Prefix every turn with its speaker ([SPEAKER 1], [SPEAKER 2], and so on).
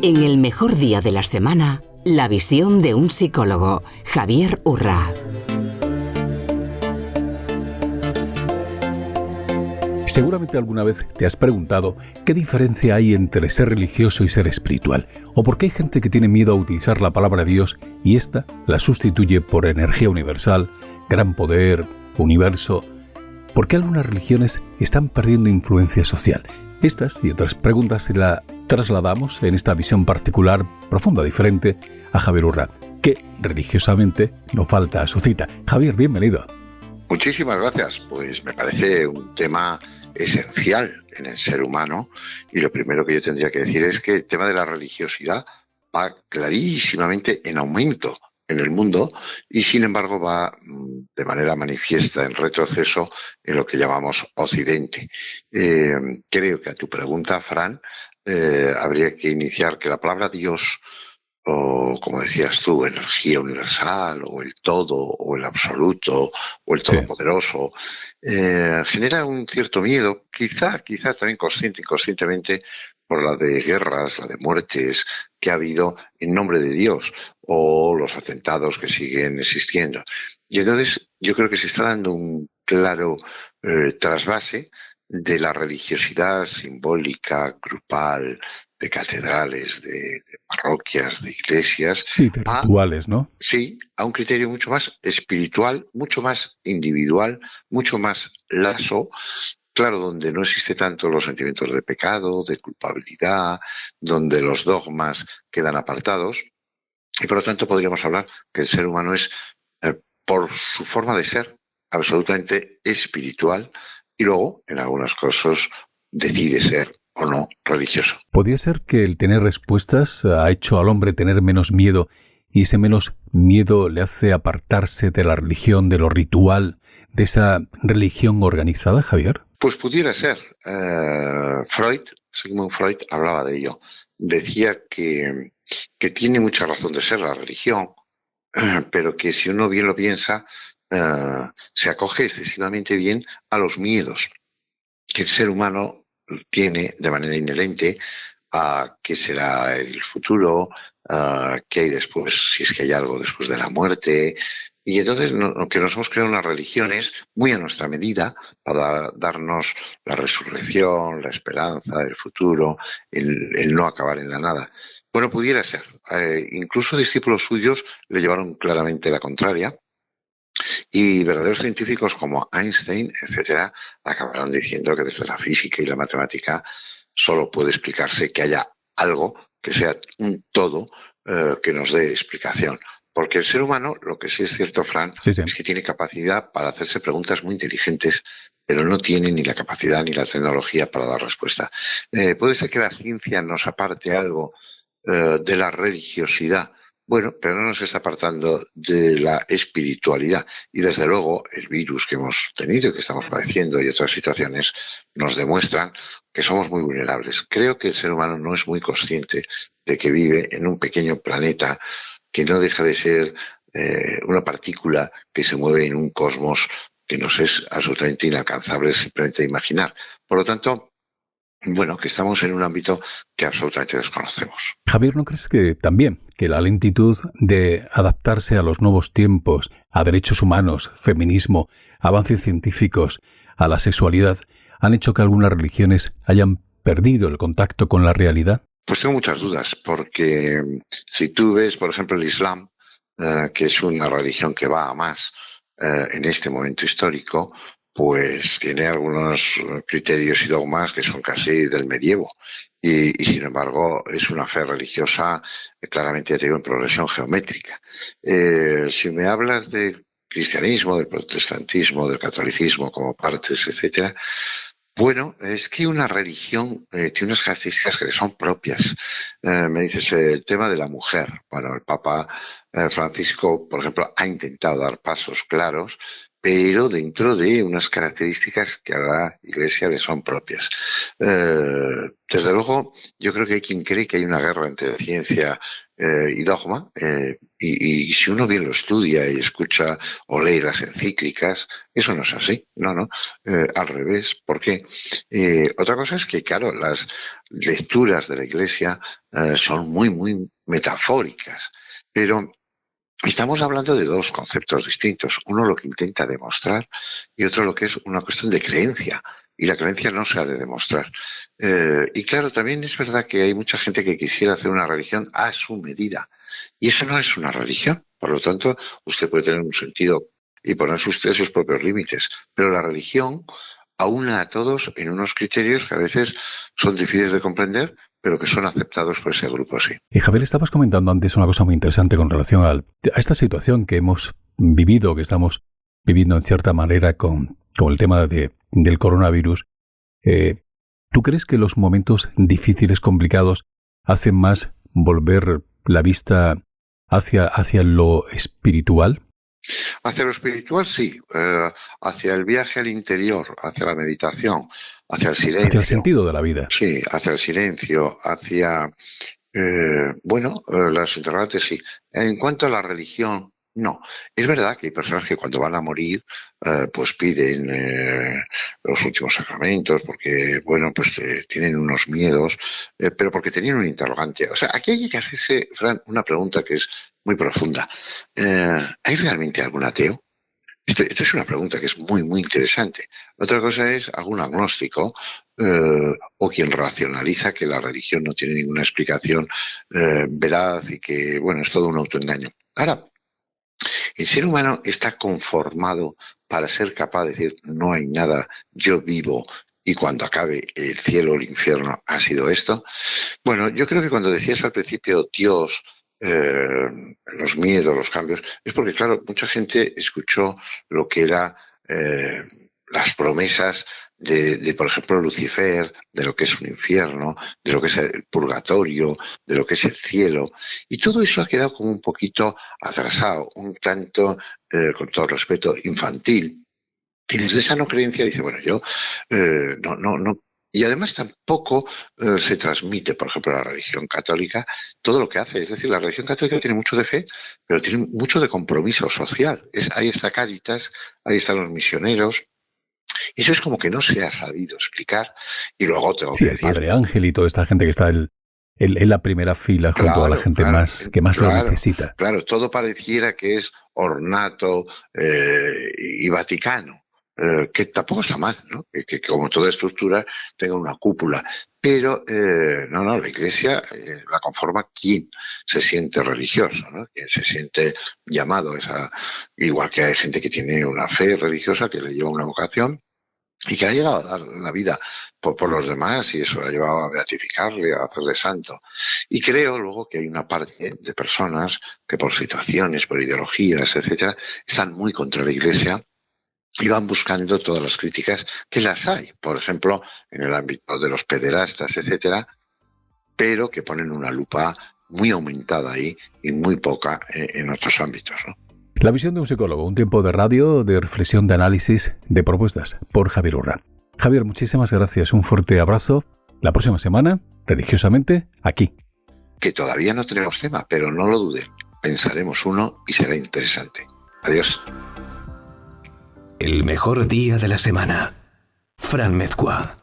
[SPEAKER 1] En el mejor día de la semana, la visión de un psicólogo, Javier Urra.
[SPEAKER 2] Seguramente alguna vez te has preguntado qué diferencia hay entre ser religioso y ser espiritual, o por qué hay gente que tiene miedo a utilizar la palabra Dios y ésta la sustituye por energía universal, gran poder, universo. ¿Por qué algunas religiones están perdiendo influencia social? Estas y otras preguntas se las trasladamos en esta visión particular, profunda, diferente, a Javier Urra, que religiosamente no falta a su cita. Javier, bienvenido.
[SPEAKER 3] Muchísimas gracias. Pues me parece un tema esencial en el ser humano, y lo primero que yo tendría que decir es que el tema de la religiosidad va clarísimamente en aumento en el mundo y sin embargo va de manera manifiesta en retroceso en lo que llamamos Occidente. Creo que a tu pregunta, Fran, habría que iniciar que la palabra Dios, o como decías tú, energía universal, o el todo, o el absoluto, o el todopoderoso, genera un cierto miedo, quizá también consciente, inconscientemente, por la de guerras, la de muertes que ha habido en nombre de Dios, o los atentados que siguen existiendo. Y entonces yo creo que se está dando un claro trasvase de la religiosidad simbólica, grupal, de catedrales, de parroquias, de iglesias.
[SPEAKER 2] Sí, de rituales, ¿no?
[SPEAKER 3] Sí, a un criterio mucho más espiritual, mucho más individual, mucho más laso, claro, donde no existe tanto los sentimientos de pecado, de culpabilidad, donde los dogmas quedan apartados, y por lo tanto podríamos hablar que el ser humano es, por su forma de ser, absolutamente espiritual, y luego, en algunos casos, decide ser o no religioso.
[SPEAKER 2] ¿Podría ser que el tener respuestas ha hecho al hombre tener menos miedo y ese menos miedo le hace apartarse de la religión, de lo ritual, de esa religión organizada, Javier?
[SPEAKER 3] Pues pudiera ser. Sigmund Freud hablaba de ello. Decía que tiene mucha razón de ser la religión, pero que si uno bien lo piensa, se acoge excesivamente bien a los miedos que el ser humano tiene de manera inherente a qué será el futuro, a qué hay después, si es que hay algo después de la muerte. Y entonces que nos hemos creado unas religiones muy a nuestra medida para darnos la resurrección, la esperanza, el futuro, el no acabar en la nada. Bueno, pudiera ser. Incluso discípulos suyos le llevaron claramente la contraria. Y verdaderos científicos como Einstein, etcétera, acabaron diciendo que desde la física y la matemática solo puede explicarse que haya algo que sea un todo que nos dé explicación. Porque el ser humano, lo que sí es cierto, Fran, es que tiene capacidad para hacerse preguntas muy inteligentes, pero no tiene ni la capacidad ni la tecnología para dar respuesta. Puede ser que la ciencia nos aparte algo de la religiosidad. Bueno, pero no nos está apartando de la espiritualidad. Y desde luego el virus que hemos tenido y que estamos padeciendo y otras situaciones nos demuestran que somos muy vulnerables. Creo que el ser humano no es muy consciente de que vive en un pequeño planeta que no deja de ser una partícula que se mueve en un cosmos que nos es absolutamente inalcanzable simplemente imaginar. Por lo tanto, bueno, que estamos en un ámbito que absolutamente desconocemos.
[SPEAKER 2] Javier, ¿no crees que también que la lentitud de adaptarse a los nuevos tiempos, a derechos humanos, feminismo, avances científicos, a la sexualidad, han hecho que algunas religiones hayan perdido el contacto con la realidad?
[SPEAKER 3] Pues tengo muchas dudas, porque si tú ves, por ejemplo, el Islam, que es una religión que va a más en este momento histórico, pues tiene algunos criterios y dogmas que son casi del medievo. Y sin embargo es una fe religiosa claramente, ya te digo, en progresión geométrica. Si me hablas del cristianismo, del protestantismo, del catolicismo como partes, etcétera, bueno, es que una religión tiene unas características que le son propias. Me dices el tema de la mujer. Bueno, el Papa Francisco, por ejemplo, ha intentado dar pasos claros, pero dentro de unas características que a la Iglesia le son propias. Desde luego, yo creo que hay quien cree que hay una guerra entre ciencia y dogma, y si uno bien lo estudia y escucha o lee las encíclicas, eso no es así, no, al revés. ¿Por qué? Otra cosa es que, claro, las lecturas de la Iglesia son muy, muy metafóricas, pero estamos hablando de dos conceptos distintos. Uno lo que intenta demostrar y otro lo que es una cuestión de creencia. Y la creencia no se ha de demostrar. Y claro, también es verdad que hay mucha gente que quisiera hacer una religión a su medida. Y eso no es una religión. Por lo tanto, usted puede tener un sentido y ponerse usted sus propios límites. Pero la religión aúna a todos en unos criterios que a veces son difíciles de comprender, pero que son aceptados por ese grupo, sí.
[SPEAKER 2] Y Javier, estabas comentando antes una cosa muy interesante con relación a esta situación que hemos vivido, que estamos viviendo en cierta manera con el tema del coronavirus. ¿Tú crees que los momentos difíciles, complicados, hacen más volver la vista hacia lo espiritual?
[SPEAKER 3] Hacia lo espiritual, sí. Hacia el viaje al interior, hacia la meditación, hacia el silencio.
[SPEAKER 2] Hacia el sentido de la vida.
[SPEAKER 3] Sí, hacia el silencio, hacia, los interrogantes, sí. En cuanto a la religión, no. Es verdad que hay personas que cuando van a morir, pues piden los últimos sacramentos, porque, tienen unos miedos, pero porque tenían un interrogante. O sea, aquí hay que hacerse, Fran, una pregunta que es muy profunda. ¿Hay realmente algún ateo? Esto es una pregunta que es muy, muy interesante. Otra cosa es algún agnóstico o quien racionaliza que la religión no tiene ninguna explicación veraz y que, es todo un autoengaño. Ahora, el ser humano está conformado para ser capaz de decir no hay nada, yo vivo y cuando acabe el cielo o el infierno ha sido esto. Bueno, yo creo que cuando decías al principio Dios, los miedos, los cambios, es porque, claro, mucha gente escuchó lo que era las promesas de, por ejemplo, Lucifer, de lo que es un infierno, de lo que es el purgatorio, de lo que es el cielo, y todo eso ha quedado como un poquito atrasado, un tanto, con todo respeto, infantil. Y desde esa no creencia dice, yo no. Y además tampoco se transmite, por ejemplo, la religión católica, todo lo que hace. Es decir, la religión católica tiene mucho de fe, pero tiene mucho de compromiso social. Ahí está Cáritas, ahí están los misioneros. Eso es como que no se ha sabido explicar. Y luego tengo que decir...
[SPEAKER 2] el Padre Ángel y toda esta gente que está en la primera fila junto a la gente que más lo necesita.
[SPEAKER 3] Claro, todo pareciera que es ornato y vaticano. Que tampoco está mal, ¿no? Que como toda estructura tenga una cúpula. Pero, la Iglesia la conforma quien se siente religioso, ¿no? Quien se siente llamado igual que hay gente que tiene una fe religiosa que le lleva una vocación y que le ha llegado a dar la vida por los demás y eso le ha llevado a beatificarle, a hacerle santo. Y creo luego que hay una parte de personas que por situaciones, por ideologías, etcétera, están muy contra la Iglesia y van buscando todas las críticas que las hay, por ejemplo, en el ámbito de los pederastas, etcétera, pero que ponen una lupa muy aumentada ahí y muy poca en otros ámbitos, ¿no?
[SPEAKER 2] La visión de un psicólogo, un tiempo de radio, de reflexión, de análisis, de propuestas, por Javier Urra. Javier, muchísimas gracias, un fuerte abrazo. La próxima semana, religiosamente, aquí.
[SPEAKER 3] Que todavía no tenemos tema, pero no lo duden. Pensaremos uno y será interesante. Adiós.
[SPEAKER 4] El mejor día de la semana. Fran Mezcua.